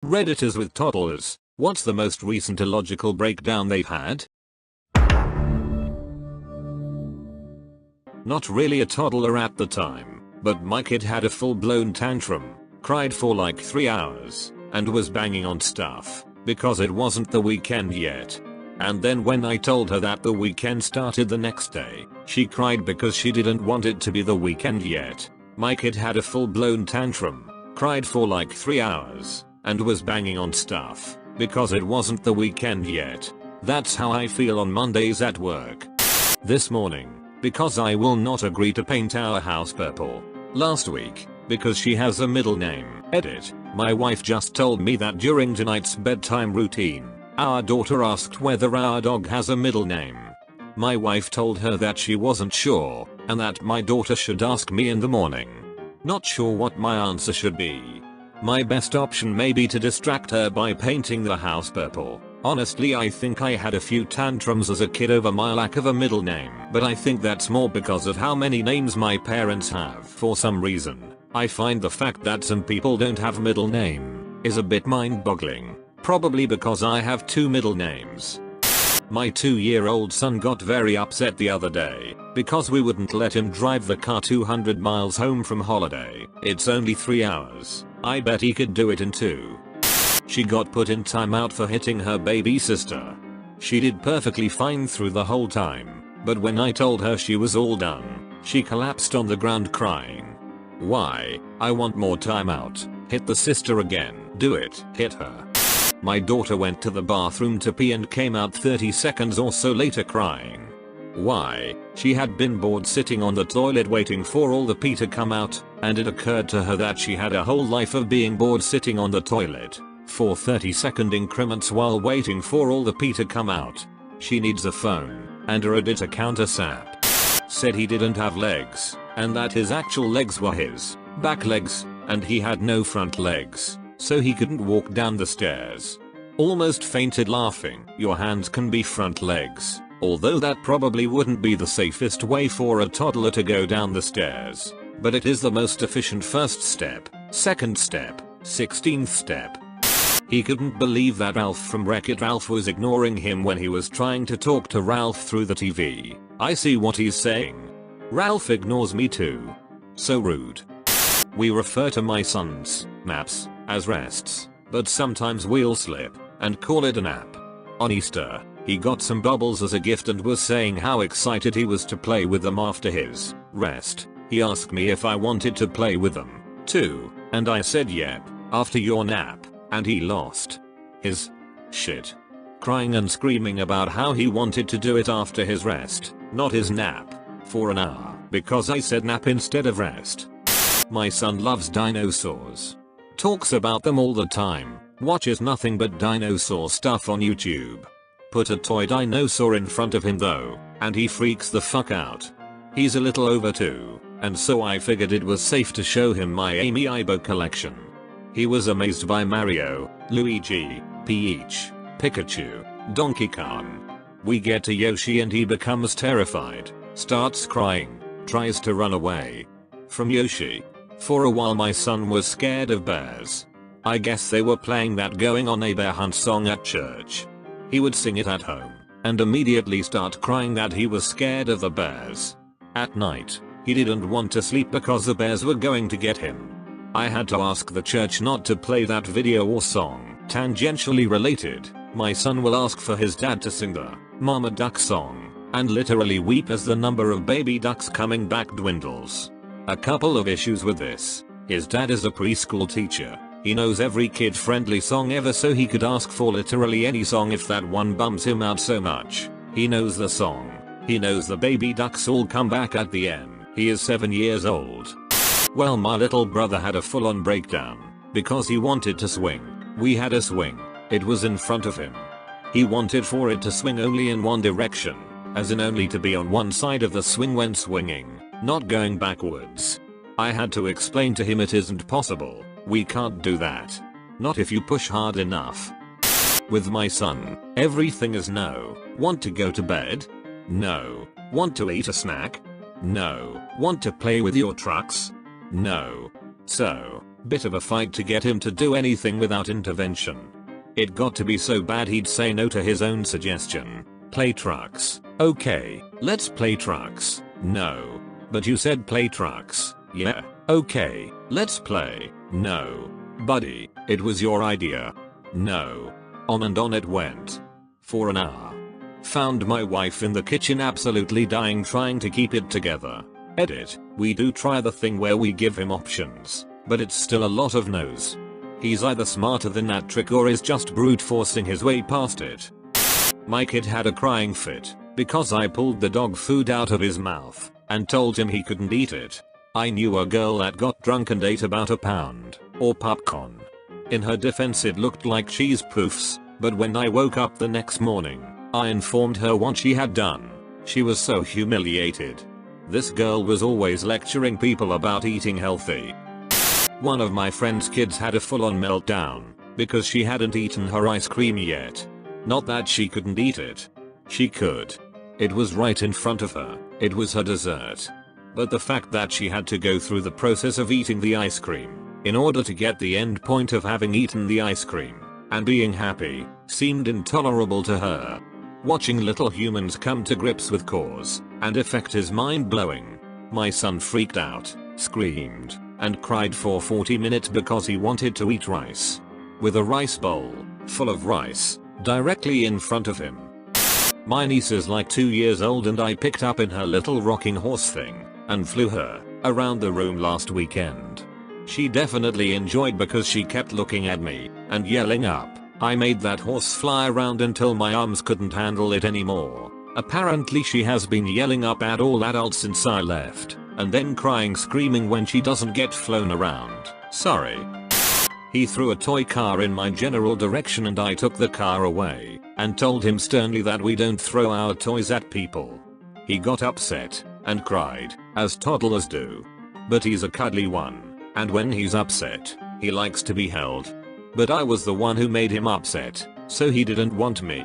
Redditors with toddlers, what's the most recent illogical breakdown they've had? Not really a toddler at the time, but my kid had a full-blown tantrum, cried for like 3 hours, and was banging on stuff, because it wasn't the weekend yet. And then when I told her that the weekend started the next day, she cried because she didn't want it to be the weekend yet. My kid had a full-blown tantrum, cried for like 3 hours, and was banging on stuff, because it wasn't the weekend yet. That's how I feel on Mondays at work. This morning, because I will not agree to paint our house purple. Last week, because she has a middle name. Edit. My wife just told me that during tonight's bedtime routine, our daughter asked whether our dog has a middle name. My wife told her that she wasn't sure, and that my daughter should ask me in the morning. Not sure what my answer should be. My best option may be to distract her by painting the house purple. Honestly, I think I had a few tantrums as a kid over my lack of a middle name, but I think that's more because of how many names my parents have. For some reason, I find the fact that some people don't have a middle name is a bit mind-boggling. Probably because I have 2 middle names. My 2-year-old son got very upset the other day because we wouldn't let him drive the car 200 miles home from holiday. It's only 3 hours. I bet he could do it in 2. She got put in timeout for hitting her baby sister. She did perfectly fine through the whole time, but when I told her she was all done, she collapsed on the ground crying. Why? I want more timeout. Hit the sister again. Do it. Hit her. My daughter went to the bathroom to pee and came out 30 seconds or so later crying. Why? She had been bored sitting on the toilet waiting for all the pee to come out, and it occurred to her that she had a whole life of being bored sitting on the toilet for 30-second increments while waiting for all the pee to come out. She needs a phone, and a Reddit account ASAP. Said he didn't have legs, and that his actual legs were his back legs, and he had no front legs, so he couldn't walk down the stairs. Almost fainted laughing. Your hands can be front legs, although that probably wouldn't be the safest way for a toddler to go down the stairs, but it is the most efficient first step, second step, 16th step. He couldn't believe that Ralph from Wreck-It Ralph was ignoring him when he was trying to talk to Ralph through the TV. I see what he's saying. Ralph ignores me too. So rude. We refer to my son's naps as rests, but sometimes we'll slip and call it a nap. On Easter, he got some bubbles as a gift and was saying how excited he was to play with them after his rest. He asked me if I wanted to play with them too, and I said yep, after your nap. And he lost his shit, crying and screaming about how he wanted to do it after his rest, not his nap, for an hour, because I said nap instead of rest. My son loves dinosaurs. Talks about them all the time, watches nothing but dinosaur stuff on YouTube. Put a toy dinosaur in front of him though, and he freaks the fuck out. He's a little over 2, and so I figured it was safe to show him my Amiibo collection. He was amazed by Mario, Luigi, Peach, Pikachu, Donkey Kong. We get to Yoshi and he becomes terrified, starts crying, tries to run away from Yoshi. For a while my son was scared of bears. I guess they were playing that Going on a Bear Hunt song at church. He would sing it at home, and immediately start crying that he was scared of the bears. At night, he didn't want to sleep because the bears were going to get him. I had to ask the church not to play that video or song. Tangentially related, my son will ask for his dad to sing the Mama Duck song, and literally weep as the number of baby ducks coming back dwindles. A couple of issues with this. His dad is a preschool teacher. He knows every kid-friendly song ever, so he could ask for literally any song if that one bums him out so much. He knows the song. He knows the baby ducks all come back at the end. He is 7 years old. Well, my little brother had a full-on breakdown because he wanted to swing. We had a swing. It was in front of him. He wanted for it to swing only in one direction, as in only to be on one side of the swing when swinging, not going backwards. I had to explain to him it isn't possible. We can't do that. Not if you push hard enough. With my son, everything is no. Want to go to bed? No. Want to eat a snack? No. Want to play with your trucks? No. So, Bit of a fight to get him to do anything without intervention. It got to be so bad he'd say no to his own suggestion. Play trucks. Okay, let's play trucks. No. But you said play trucks. Yeah. Okay, let's play. No. Buddy, it was your idea. No. On and on it went. For an hour. Found my wife in the kitchen absolutely dying trying to keep it together. Edit, we do try the thing where we give him options, but it's still a lot of no's. He's either smarter than that trick or is just brute forcing his way past it. My kid had a crying fit because I pulled the dog food out of his mouth and told him he couldn't eat it. I knew a girl that got drunk and ate about a pound or popcorn. In her defense it looked like cheese poofs, but when I woke up the next morning, I informed her what she had done. She was so humiliated. This girl was always lecturing people about eating healthy. One of my friend's kids had a full-on meltdown because she hadn't eaten her ice cream yet. Not that she couldn't eat it. She could. It was right in front of her. It was her dessert. But the fact that she had to go through the process of eating the ice cream in order to get the end point of having eaten the ice cream and being happy seemed intolerable to her. Watching little humans come to grips with cause and effect is mind-blowing. My son freaked out, screamed, and cried for 40 minutes because he wanted to eat rice. With a rice bowl full of rice directly in front of him. My niece is like 2 years old and I picked up in her little rocking horse thing and flew her around the room last weekend. She definitely enjoyed because she kept looking at me and yelling up. I made that horse fly around until my arms couldn't handle it anymore. Apparently she has been yelling up at all adults since I left, and then crying screaming when she doesn't get flown around. Sorry. He threw a toy car in my general direction and I took the car away and told him sternly that we don't throw our toys at people. He got upset and cried, as toddlers do. But he's a cuddly one, and when he's upset, he likes to be held. But I was the one who made him upset, so he didn't want me.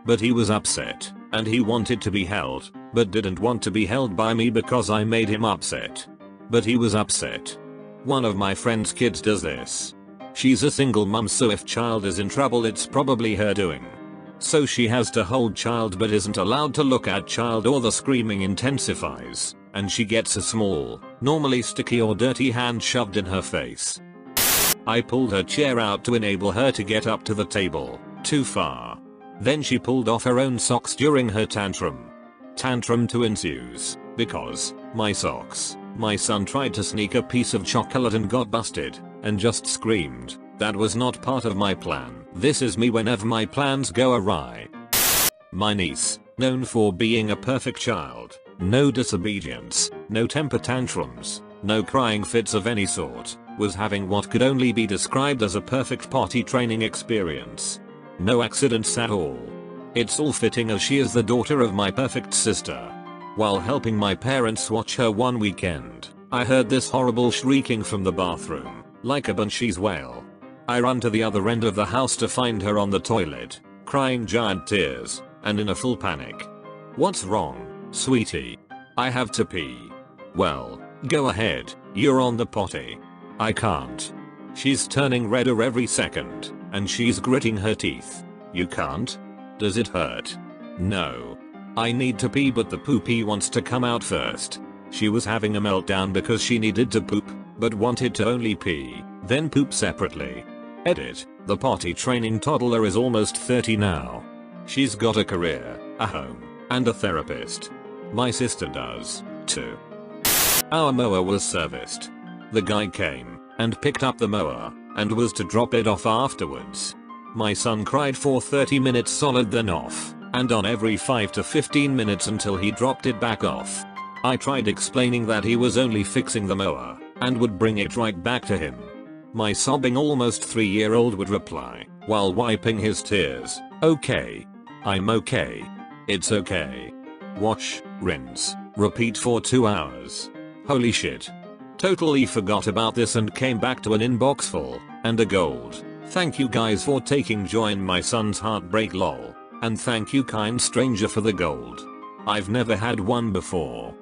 But he was upset, and he wanted to be held, but didn't want to be held by me because I made him upset. But he was upset. One of my friend's kids does this. She's a single mum, so if child is in trouble it's probably her doing. So she has to hold child but isn't allowed to look at child or the screaming intensifies, and she gets a small, normally sticky or dirty hand shoved in her face. I pulled her chair out to enable her to get up to the table, too far. Then she pulled off her own socks during her tantrum. Tantrum to ensues, because, my socks, my son tried to sneak a piece of chocolate and got busted, and just screamed. That was not part of my plan. This is me whenever my plans go awry. My niece, known for being a perfect child, no disobedience, no temper tantrums, no crying fits of any sort, was having what could only be described as a perfect potty training experience. No accidents at all. It's all fitting as she is the daughter of my perfect sister. While helping my parents watch her one weekend, I heard this horrible shrieking from the bathroom, like a banshee's wail. I run to the other end of the house to find her on the toilet, crying giant tears, and in a full panic. What's wrong, sweetie? I have to pee. Well, go ahead, you're on the potty. I can't. She's turning redder every second, and she's gritting her teeth. You can't? Does it hurt? No. I need to pee but the poopy wants to come out first. She was having a meltdown because she needed to poop, but wanted to only pee, then poop separately. Edit, the potty training toddler is almost 30 now. She's got a career, a home, and a therapist. My sister does, too. Our mower was serviced. The guy came and picked up the mower and was to drop it off afterwards. My son cried for 30 minutes solid, then off and on every 5 to 15 minutes until he dropped it back off. I tried explaining that he was only fixing the mower and would bring it right back to him. My sobbing almost 3-year-old would reply, while wiping his tears, "Okay. I'm okay. It's okay." Wash, rinse, repeat for 2 hours. Holy shit. Totally forgot about this and came back to an inbox full and a gold. Thank you guys for taking joy in my son's heartbreak lol. And thank you kind stranger for the gold. I've never had one before.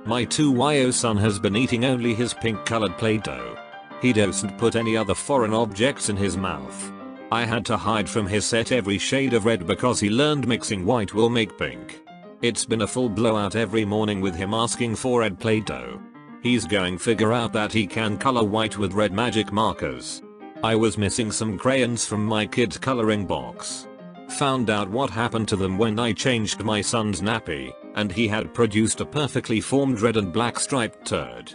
My 2-year-old son has been eating only his pink colored Play-Doh. He doesn't put any other foreign objects in his mouth. I had to hide from his set every shade of red because he learned mixing white will make pink. It's been a full blowout every morning with him asking for red Play-Doh. He's going figure out that he can color white with red magic markers. I was missing some crayons from my kid's coloring box. Found out what happened to them when I changed my son's nappy, and he had produced a perfectly formed red and black striped turd.